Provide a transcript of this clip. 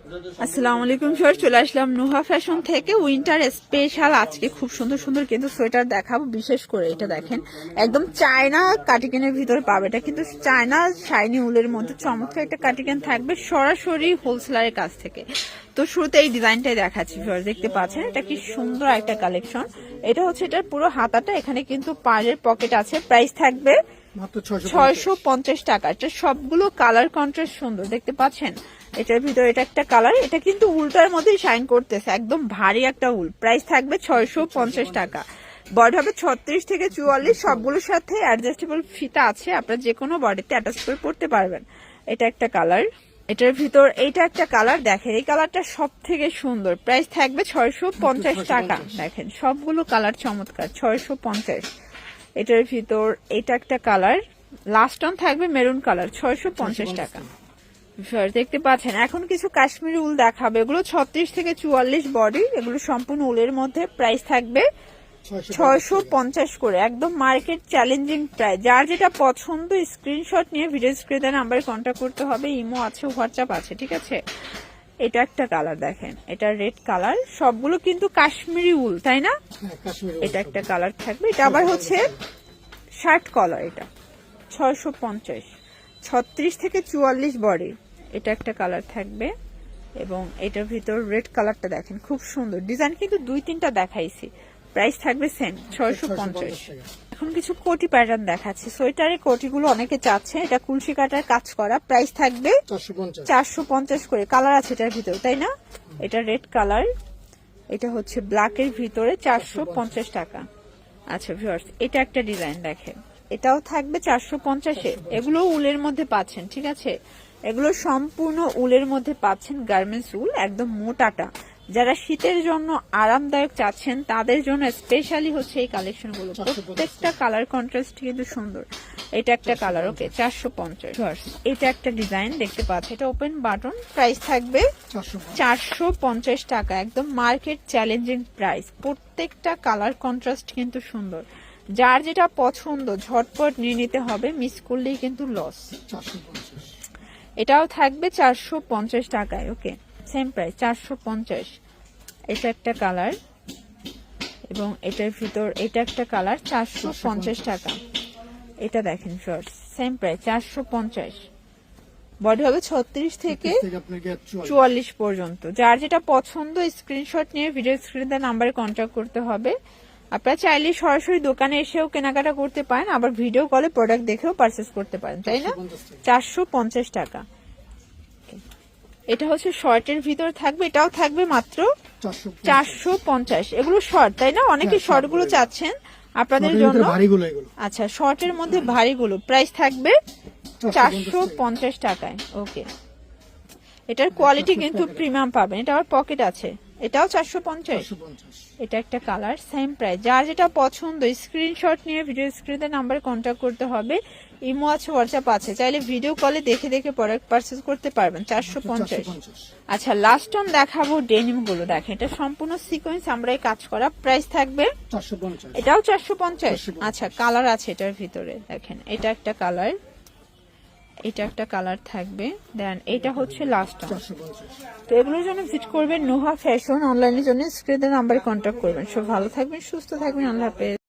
আসসালামু আলাইকুম সবাই, চলে আসলাম নুহা ফ্যাশন থেকে উইন্টার স্পেশাল। আজকে খুব সুন্দর সুন্দর কিন্তু সোয়েটার দেখাবো। বিশেষ করে এটা দেখেন, একদম চায়না কাটিকেনের ভিতরে পাবে। এটা কিন্তু চায়না শাইনি উলের মধ্যে চমৎকার একটা কাটিকেন থাকবে, সরাসরি হোলসেলারের কাছ থেকে। তো শুরুতে এই ডিজাইনটাই দেখাচ্ছি, দেখতে পাচ্ছেন এটা কি সুন্দর একটা কালেকশন। এটা হচ্ছে এটার পুরো হাতাটা, এখানে কিন্তু পাড়ের পকেট আছে। প্রাইস থাকবে 650 টাকা। এটা সবগুলো কালার কন্ট্রাস্ট সুন্দর, দেখতে পাচ্ছেন। এটার ভিতরে এটা একটা কালার, এটা কিন্তু উলটার মধ্যেই শাইন করতেছে, একদম ভারী একটা উল। প্রাইস থাকবে 650 টাকা। বডি হবে 36 থেকে 44, সবগুলোর সাথে অ্যাডজাস্টেবল ফিতা আছে, আপনারা যে কোনো বডিতে অ্যাটাচ করে পড়তে পারবেন। এটা একটা কালার, এটার ভিতর এইটা একটা কালার। দেখেন এই কালারটা সব থেকে সুন্দর। প্রাইস থাকবে 650 টাকা। দেখেন সবগুলো কালার চমৎকার, 650। এটার ভিতর এটা একটা কালার, লাস্ট অন থাকবে মেরুন কালার, 650 টাকা। দেখতে পাচ্ছেন এখন কিছু কাশ্মীরি উল দেখাবে, এগুলো 36 থেকে 44 বডি, এগুলো সম্পূর্ণ উলের মধ্যে। প্রাইস থাকবে 650 করে, একদম মার্কেট চ্যালেঞ্জিং প্রাইস। যার যেটা পছন্দ স্ক্রিনশট নিয়ে ভিডিও স্ক্রিনে নাম্বারে কন্ট্যাক্ট করতে হবে। ইমো আছে, হোয়াটসঅ্যাপ আছে, ঠিক আছে। এটা একটা কালার দেখেন, এটা রেড কালার। সবগুলো কিন্তু কাশ্মীরি উল, তাই না? এটা একটা কালার থাকবে, এটা আবার হচ্ছে শার্ট কলার। এটা 650, 36 থেকে 44 বডি। এটা একটা কালার থাকবে, এবং এটার ভিতর রেড কালারটা দেখেন খুব সুন্দর। ডিজাইন কিন্তু 2-3টা দেখাইছি। প্রাইস থাকবে সেম 650। এখন কিছু কোটি প্যাটার্ন দেখাচ্ছি। সোয়েটারের কোটিগুলো অনেকে চাচ্ছে, এটা কুলসি কাটার কাজ করা। প্রাইস থাকবে 450 করে। কালার আছে এটার ভিতর, তাই না? এটা রেড কালার, এটা হচ্ছে ব্ল্যাকের ভিতরে, 450 টাকা। আচ্ছা ভিউয়ার্স, এটা একটা ডিজাইন দেখেন, এটাও থাকবে 450-এ। এগুলো উলের মধ্যে পাচ্ছেন, ঠিক আছে। এগুলো সম্পূর্ণ উলের মধ্যে পাচ্ছেন, গার্মেন্টস উল, একদম মোটাটা। যারা শীতের জন্য আরামদায়ক চাচ্ছেন তাদের জন্য স্পেশালি হচ্ছে এই কালেকশনগুলো। প্রত্যেকটা কালার কন্ট্রাস্ট কিন্তু সুন্দর। এটা একটা কালার, ওকে, 450। এটা একটা ডিজাইন দেখতে পাচ্ছেন, এটা ওপেন বাটন। প্রাইস থাকবে 450 টাকা, একদম মার্কেট চ্যালেঞ্জিং প্রাইস। প্রত্যেকটা কালার কন্ট্রাস্ট কিন্তু সুন্দর। যার যেটা পছন্দ ঝটপট নিয়ে নিতে হবে, মিস করলেই কিন্তু লস। এটাও থাকবে 450 টাকায়, ওকে, সেম প্রাইস 450। এটা একটা কালার, এবং এটার ভিতর এটা একটা কালার, 450 টাকা। এটা দেখেন শর্ট, সেম প্রাইস 450। বডি হবে 36 থেকে 44 পর্যন্ত। যার যেটা পছন্দ স্ক্রিনশট নিয়ে ভিডিও স্ক্রিনে নাম্বারে কন্ট্যাক্ট করতে হবে। আপনারা চাইলে সরাসরি দোকানে এসেও কেনাকাটা করতে পারেন, আবার ভিডিও কলে প্রোডাক্ট দেখেও পারচেস করতে পারেন, তাই না? 450 টাকা। এটা হচ্ছে শর্টের ভিতর থাকবে, এটাও থাকবে মাত্র 450। এগুলো শর্ট, তাই না? অনেকে শর্ট গুলো চাচ্ছেন আপনাদের জন্য। আচ্ছা, শর্টের মধ্যে ভারীগুলো প্রাইস থাকবে 450 টাকায়, ওকে। এটার কোয়ালিটি কিন্তু প্রিমিয়াম পাবেন। এটা আবার পকেট আছে, এটাও 450। এটা একটা কালার, সেম প্রাইস। যার যেটা পছন্দ স্ক্রিনশট নিয়ে ভিডিও স্ক্রিনে নাম্বারে কন্ট্যাক্ট করতে হবে। ইমো আছে, হোয়াটসঅ্যাপ আছে, চাইলে ভিডিও কলে দেখে দেখে প্রোডাক্ট পারচেজ করতে পারবেন। 450। আচ্ছা, লাস্ট অন দেখাবো ডেনিম গুলো। দেখেন এটা সম্পূর্ণ সিকোয়েন্স আমরাই কাজ করা। প্রাইস থাকবে 450, এটাও 450। আচ্ছা, কালার আছে এটার ভিতরে, দেখেন এটা একটা কালার, এটা একটা কালার থাকবে, দেন এটা হচ্ছে লাস্ট। তো এগুলোর জন্য ভিজিট করবেন নুহা ফ্যাশন। অনলাইনের জন্য স্ক্রিনের নাম্বারে কন্ট্যাক্ট করবেন। সব ভালো থাকবেন, সুস্থ থাকবেন, আল্লাহ হাফেজ।